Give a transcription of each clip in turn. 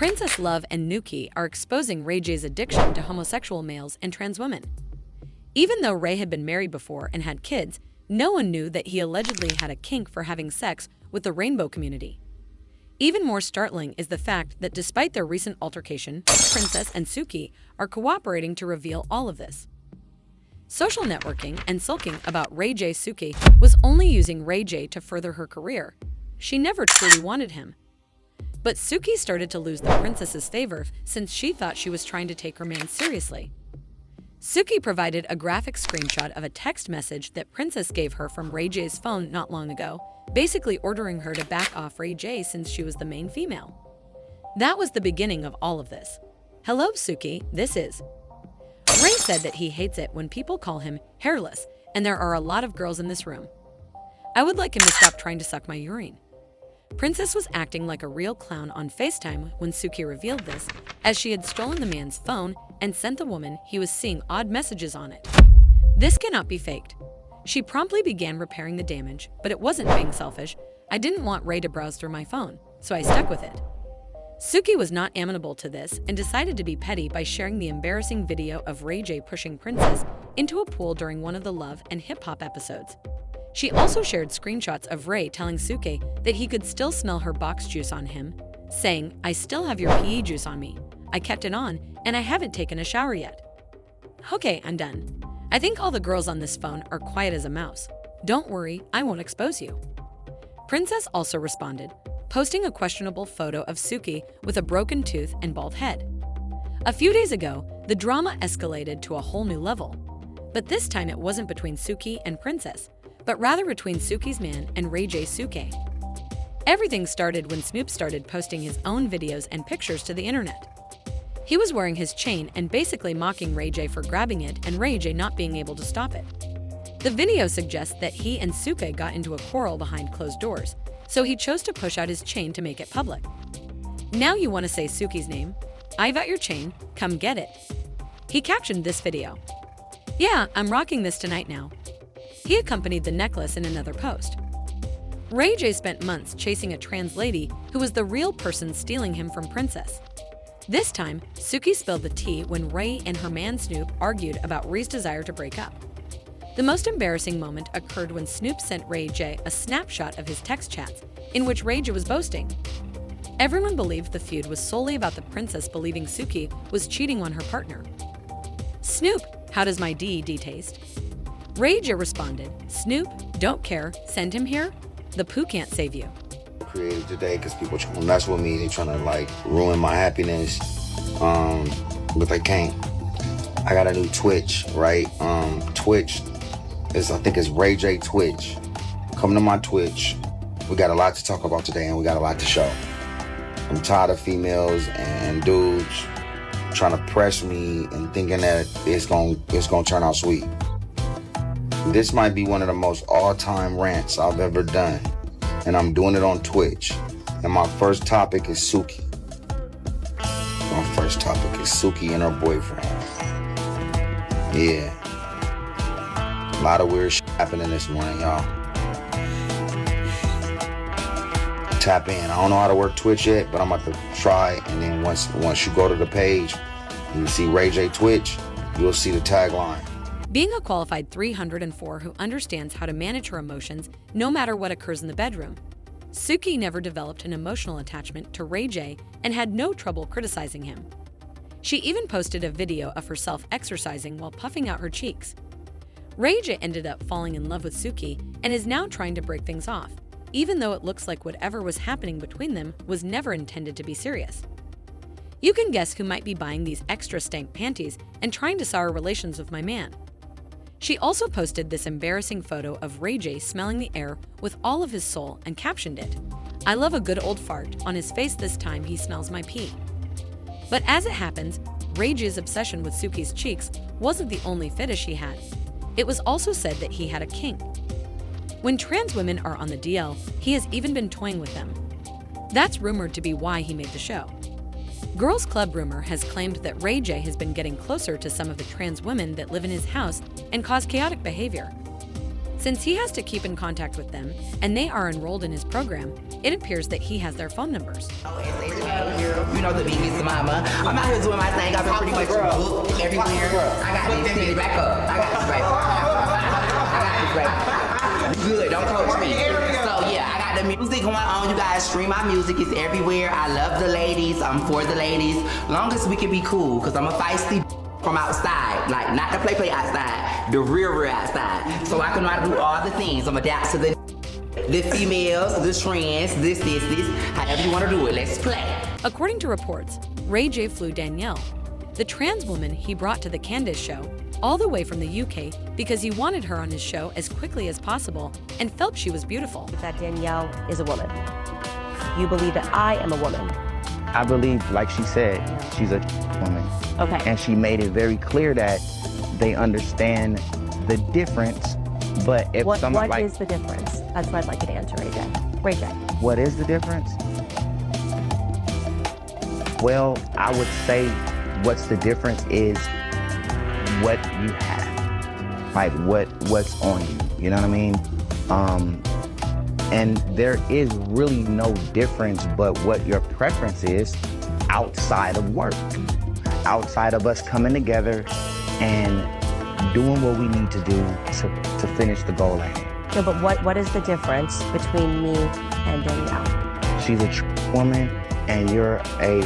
Princess Love and Nuki are exposing Ray J's addiction to homosexual males and trans women. Even though Ray had been married before and had kids, no one knew that he allegedly had a kink for having sex with the rainbow community. Even more startling is the fact that despite their recent altercation, Princess and Suki are cooperating to reveal all of this. Social networking and sulking about Ray J. Suki was only using Ray J to further her career. She never truly wanted him. But Suki started to lose the princess's favor since she thought she was trying to take her man seriously. Suki provided a graphic screenshot of a text message that Princess gave her from Ray J's phone not long ago, basically ordering her to back off Ray J since she was the main female. That was the beginning of all of this. "Hello, Suki, this is..." Ray said that he hates it when people call him hairless, and there are a lot of girls in this room. "I would like him to stop trying to suck my urine." Princess was acting like a real clown on FaceTime when Suki revealed this, as she had stolen the man's phone and sent the woman he was seeing odd messages on it. This cannot be faked. She promptly began repairing the damage, but it wasn't being selfish. "I didn't want Ray to browse through my phone, so I stuck with it." Suki was not amenable to this and decided to be petty by sharing the embarrassing video of Ray J pushing Princess into a pool during one of the Love and Hip Hop episodes. She also shared screenshots of Ray telling Suki that he could still smell her box juice on him, saying, "I still have your PE juice on me. I kept it on, and I haven't taken a shower yet." "Okay, I'm done. I think all the girls on this phone are quiet as a mouse. Don't worry, I won't expose you." Princess also responded, posting a questionable photo of Suki with a broken tooth and bald head. A few days ago, the drama escalated to a whole new level. But this time it wasn't between Suki and Princess, but rather between Suki's man and Ray J. Suki. Everything started when Snoop started posting his own videos and pictures to the internet. He was wearing his chain and basically mocking Ray J for grabbing it and Ray J not being able to stop it. The video suggests that he and Suki got into a quarrel behind closed doors, so he chose to push out his chain to make it public. "Now you want to say Suki's name? I've got your chain, come get it." He captioned this video. "Yeah, I'm rocking this tonight now." He accompanied the necklace in another post. Ray J spent months chasing a trans lady who was the real person stealing him from Princess. This time, Suki spilled the tea when Ray and her man Snoop argued about Ray's desire to break up. The most embarrassing moment occurred when Snoop sent Ray J a snapshot of his text chats, in which Ray J was boasting. Everyone believed the feud was solely about the princess believing Suki was cheating on her partner. "Snoop, how does my DED taste?" Ray J responded, "Snoop, don't care, send him here. The poo can't save you." Created today because people trying to mess with me. They trying to like ruin my happiness, but they can't. I got a new Twitch, right? Twitch is, I think it's Ray J Twitch. Come to my Twitch. We got a lot to talk about today and we got a lot to show. I'm tired of females and dudes trying to press me and thinking that it's gonna turn out sweet. This might be one of the most all-time rants I've ever done, and I'm doing it on Twitch. And my first topic is Suki. My first topic is Suki and her boyfriend. Yeah. A lot of weird shit happening this morning, y'all. Tap in. I don't know how to work Twitch yet, but I'm about to try. And then once you go to the page, you see Ray J Twitch, you'll see the tagline. Being a qualified 304 who understands how to manage her emotions no matter what occurs in the bedroom, Suki never developed an emotional attachment to Ray J and had no trouble criticizing him. She even posted a video of herself exercising while puffing out her cheeks. Ray J ended up falling in love with Suki and is now trying to break things off, even though it looks like whatever was happening between them was never intended to be serious. You can guess who might be buying these extra stank panties and trying to sour relations with my man. She also posted this embarrassing photo of Ray J smelling the air with all of his soul and captioned it, "I love a good old fart on his face this time he smells my pee." But as it happens, Ray J's obsession with Suki's cheeks wasn't the only fetish he had. It was also said that he had a kink. When trans women are on the DL, he has even been toying with them. That's rumored to be why he made the show. Girls Club Rumor has claimed that Ray J has been getting closer to some of the trans women that live in his house and cause chaotic behavior. Since he has to keep in contact with them and they are enrolled in his program, it appears that he has their phone numbers. You know the biggest mama. I'm out here doing my thing. I've been pretty much booked everywhere. I got this city back up. I got this right. Good, don't coach me. So yeah, I got the music going on. You guys stream my music. It's everywhere. I love the ladies. I'm for the ladies. Long as we can be cool, because I'm a feisty from outside. Like, not the play outside, the real outside. So I can know how to do all the things. I'm adapt to the females, the trans, this, however you want to do it. Let's play. According to reports, Ray J flew Danielle, the trans woman he brought to the Candace show, all the way from the UK because he wanted her on his show as quickly as possible and felt she was beautiful. That Danielle is a woman. You believe that I am a woman. I believe, like she said, she's a woman. Okay. And she made it very clear that they understand the difference, but if What somebody is the difference? That's what I'd like you to answer, Ray J. Ray J. What is the difference? Well, I would say what's the difference is what you have, like what's on you. You know what I mean? And there is really no difference but what your preference is outside of work, outside of us coming together and doing what we need to do to finish the goal ahead. No, but what is the difference between me and Danielle? She's a woman and you're a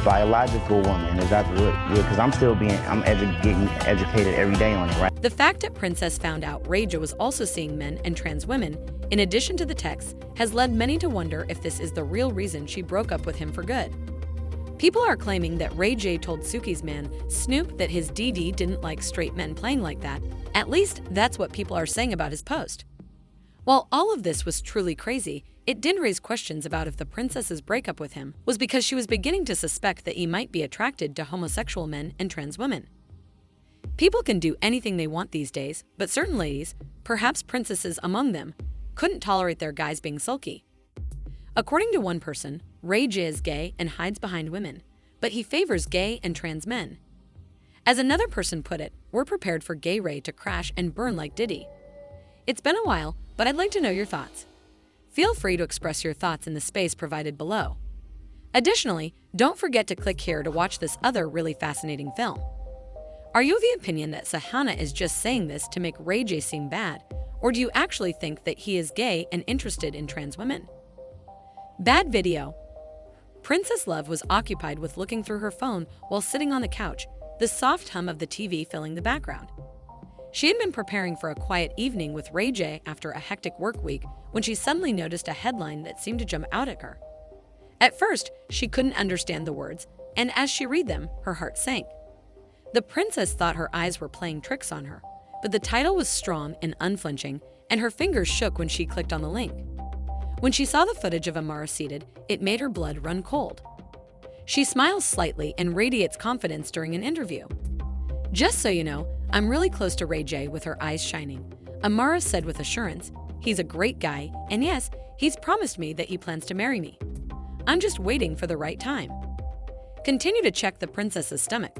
biological woman. Is that what? Because I'm getting educated every day on it, right? The fact that Princess found out Ray J was also seeing men and trans women, in addition to the texts, has led many to wonder if this is the real reason she broke up with him for good. People are claiming that Ray J told Suki's man, Snoop, that his DD didn't like straight men playing like that. At least, that's what people are saying about his post. While all of this was truly crazy, it did raise questions about if the princess's breakup with him was because she was beginning to suspect that he might be attracted to homosexual men and trans women. People can do anything they want these days, but certain ladies, perhaps princesses among them, couldn't tolerate their guys being sulky. According to one person, Ray J is gay and hides behind women, but he favors gay and trans men. As another person put it, we're prepared for gay Ray to crash and burn like Diddy. It's been a while, but I'd like to know your thoughts. Feel free to express your thoughts in the space provided below. Additionally, don't forget to click here to watch this other really fascinating film. Are you of the opinion that Sukihana is just saying this to make Ray J seem bad, or do you actually think that he is gay and interested in trans women? Bad video. Princess Love was occupied with looking through her phone while sitting on the couch, the soft hum of the TV filling the background. She had been preparing for a quiet evening with Ray J after a hectic work week when she suddenly noticed a headline that seemed to jump out at her. At first, she couldn't understand the words, and as she read them, her heart sank. The princess thought her eyes were playing tricks on her, but the title was strong and unflinching, and her fingers shook when she clicked on the link. When she saw the footage of Amara seated, it made her blood run cold. She smiles slightly and radiates confidence during an interview. Just so you know, I'm really close to Ray J, with her eyes shining. Amara said with assurance, he's a great guy, and yes, he's promised me that he plans to marry me. I'm just waiting for the right time. Continue to check the princess's stomach.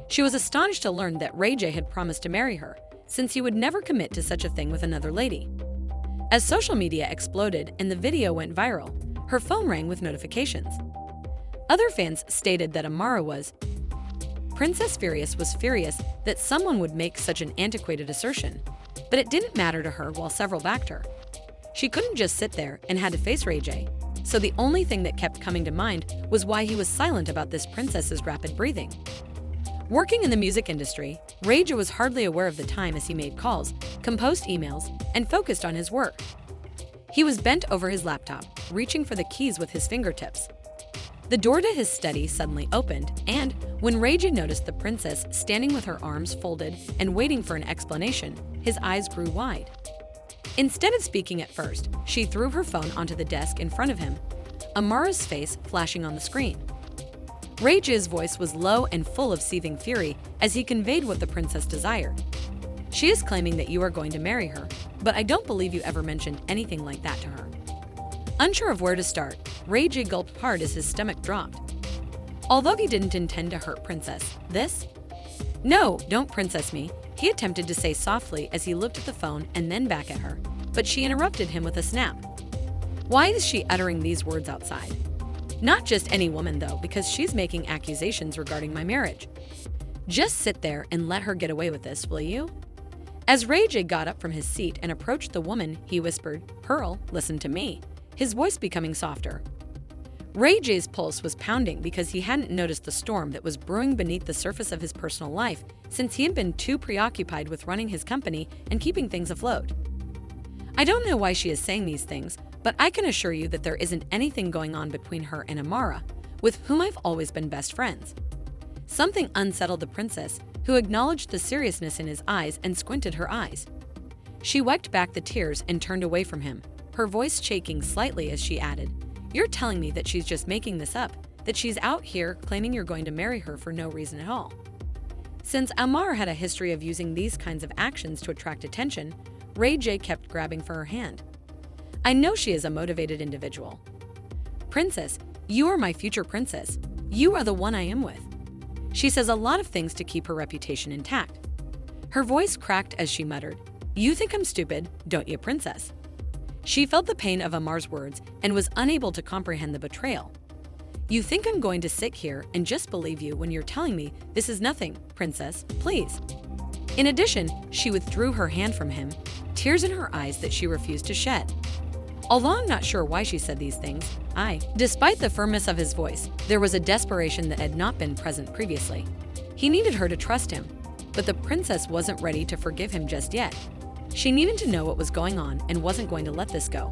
She was astonished to learn that Ray J had promised to marry her, since he would never commit to such a thing with another lady. As social media exploded and the video went viral, her phone rang with notifications. Other fans stated that Amara was. Princess Furious was furious that someone would make such an antiquated assertion, but it didn't matter to her while several backed her. She couldn't just sit there and had to face Ray J, so the only thing that kept coming to mind was why he was silent about this princess's rapid breathing. Working in the music industry, Ray J was hardly aware of the time as he made calls, composed emails, and focused on his work. He was bent over his laptop, reaching for the keys with his fingertips. The door to his study suddenly opened, and when Ray J noticed the princess standing with her arms folded and waiting for an explanation, his eyes grew wide. Instead of speaking at first, she threw her phone onto the desk in front of him, Amara's face flashing on the screen. Ray J's voice was low and full of seething fury as he conveyed what the princess desired. She is claiming that you are going to marry her, but I don't believe you ever mentioned anything like that to her. Unsure of where to start, Ray J gulped hard as his stomach dropped. Although he didn't intend to hurt Princess, this? No, don't princess me. he attempted to say softly as he looked at the phone and then back at her, but she interrupted him with a snap. Why is she uttering these words outside? Not just any woman, though, because she's making accusations regarding my marriage. Just sit there and let her get away with this, will you? As Ray J got up from his seat and approached the woman, he whispered, "Pearl, listen to me," his voice becoming softer. Ray J's pulse was pounding because he hadn't noticed the storm that was brewing beneath the surface of his personal life since he had been too preoccupied with running his company and keeping things afloat. I don't know why she is saying these things, but I can assure you that there isn't anything going on between her and Amara, with whom I've always been best friends. Something unsettled the princess, who acknowledged the seriousness in his eyes and squinted her eyes. She wiped back the tears and turned away from him, her voice shaking slightly as she added, "You're telling me that she's just making this up, that she's out here claiming you're going to marry her for no reason at all." Since Amar had a history of using these kinds of actions to attract attention, Ray J kept grabbing for her hand. I know she is a motivated individual. "Princess, you are my future princess. You are the one I am with." She says a lot of things to keep her reputation intact. Her voice cracked as she muttered, "You think I'm stupid, don't you, princess?" She felt the pain of Amar's words and was unable to comprehend the betrayal. "You think I'm going to sit here and just believe you when you're telling me this is nothing, princess, please." In addition, she withdrew her hand from him, tears in her eyes that she refused to shed. Although I'm not sure why she said these things, despite the firmness of his voice, there was a desperation that had not been present previously. He needed her to trust him, but the princess wasn't ready to forgive him just yet. She needed to know what was going on and wasn't going to let this go.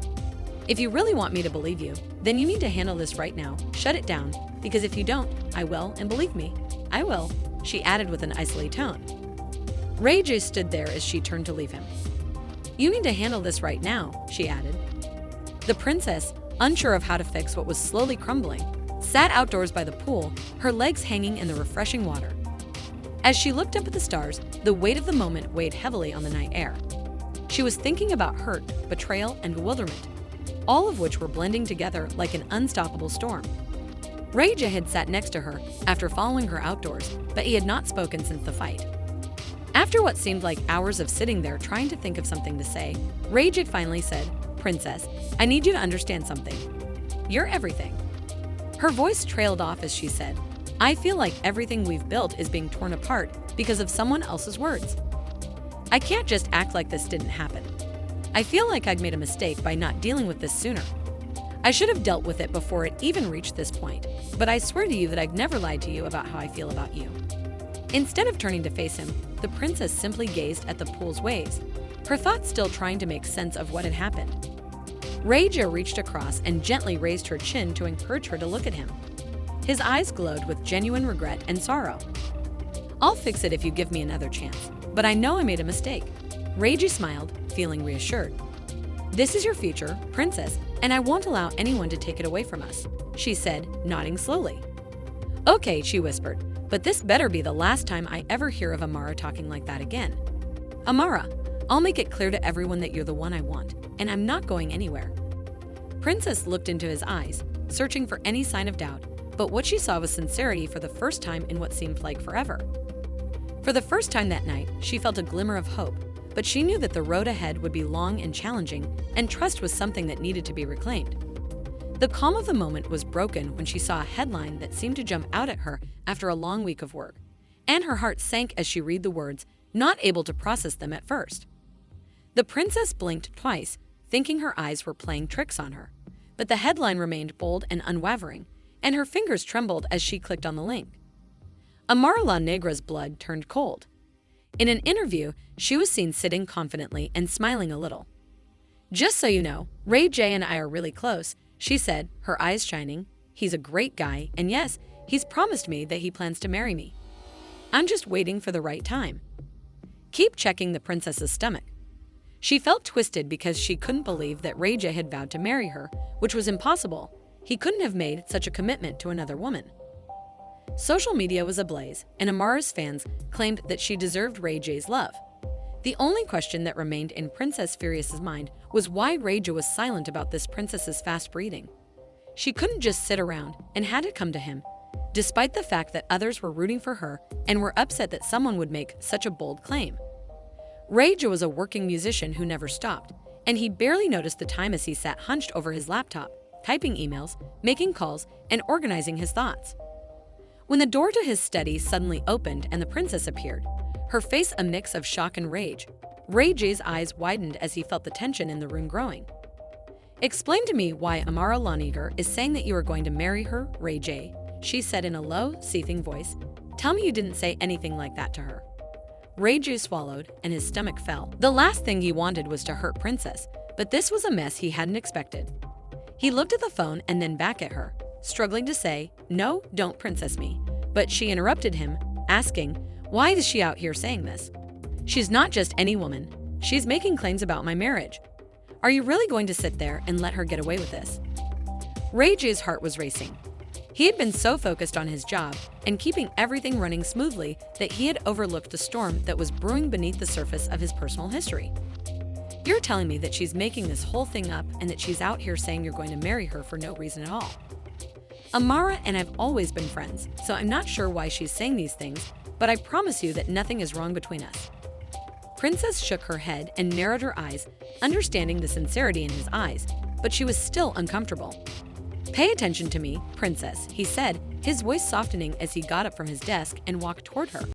"If you really want me to believe you, then you need to handle this right now, shut it down, because if you don't, I will, and believe me, I will," she added with an icy tone. Ray J stood there as she turned to leave him. "You need to handle this right now," she added. The princess, unsure of how to fix what was slowly crumbling, sat outdoors by the pool, her legs hanging in the refreshing water. As she looked up at the stars, the weight of the moment weighed heavily on the night air. She was thinking about hurt, betrayal, and bewilderment, all of which were blending together like an unstoppable storm. Ray J had sat next to her after following her outdoors, but he had not spoken since the fight. After what seemed like hours of sitting there trying to think of something to say, Ray J finally said, "Princess, I need you to understand something. You're everything." Her voice trailed off as she said, "I feel like everything we've built is being torn apart because of someone else's words. I can't just act like this didn't happen. I feel like I'd made a mistake by not dealing with this sooner. I should have dealt with it before it even reached this point, but I swear to you that I've never lied to you about how I feel about you." Instead of turning to face him, the princess simply gazed at the pool's waves, her thoughts still trying to make sense of what had happened. Ray J reached across and gently raised her chin to encourage her to look at him. His eyes glowed with genuine regret and sorrow. "I'll fix it if you give me another chance, but I know I made a mistake." Ray J smiled, feeling reassured. "This is your future, princess, and I won't allow anyone to take it away from us," she said, nodding slowly. "Okay," she whispered, "but this better be the last time I ever hear of Amara talking like that again. Amara, I'll make it clear to everyone that you're the one I want, and I'm not going anywhere." Princess looked into his eyes, searching for any sign of doubt, but what she saw was sincerity for the first time in what seemed like forever. For the first time that night, she felt a glimmer of hope, but she knew that the road ahead would be long and challenging, and trust was something that needed to be reclaimed. The calm of the moment was broken when she saw a headline that seemed to jump out at her after a long week of work, and her heart sank as she read the words, not able to process them at first. The princess blinked twice, thinking her eyes were playing tricks on her, but the headline remained bold and unwavering, and her fingers trembled as she clicked on the link. Amara La Negra's blood turned cold. In an interview, she was seen sitting confidently and smiling a little. "Just so you know, Ray J and I are really close," she said, her eyes shining. "He's a great guy, and yes, he's promised me that he plans to marry me. I'm just waiting for the right time." Keep checking the princess's stomach. She felt twisted because she couldn't believe that Ray J had vowed to marry her, which was impossible. He couldn't have made such a commitment to another woman. Social media was ablaze, and Amara's fans claimed that she deserved Ray J's love. The only question that remained in Princess Furious's mind was why Ray J was silent about this princess's fast breathing. She couldn't just sit around and had to come to him, despite the fact that others were rooting for her and were upset that someone would make such a bold claim. Rage was a working musician who never stopped, and he barely noticed the time as he sat hunched over his laptop, typing emails, making calls, and organizing his thoughts. When the door to his study suddenly opened and the princess appeared, her face a mix of shock and rage, Rage's eyes widened as he felt the tension in the room growing. "Explain to me why Amara Loniger is saying that you are going to marry her, Rage," she said in a low, seething voice. "Tell me you didn't say anything like that to her." Rage swallowed, and his stomach fell. The last thing he wanted was to hurt Princess, but this was a mess he hadn't expected. He looked at the phone and then back at her, struggling to say, "No, don't princess me." But she interrupted him, asking, "Why is she out here saying this? She's not just any woman. She's making claims about my marriage. Are you really going to sit there and let her get away with this?" Rage's heart was racing. He had been so focused on his job and keeping everything running smoothly that he had overlooked the storm that was brewing beneath the surface of his personal history. "You're telling me that she's making this whole thing up and that she's out here saying you're going to marry her for no reason at all. Amara and I've always been friends, so I'm not sure why she's saying these things, but I promise you that nothing is wrong between us." Princess shook her head and narrowed her eyes, understanding the sincerity in his eyes, but she was still uncomfortable. "Pay attention to me, Princess," he said, his voice softening as he got up from his desk and walked toward her.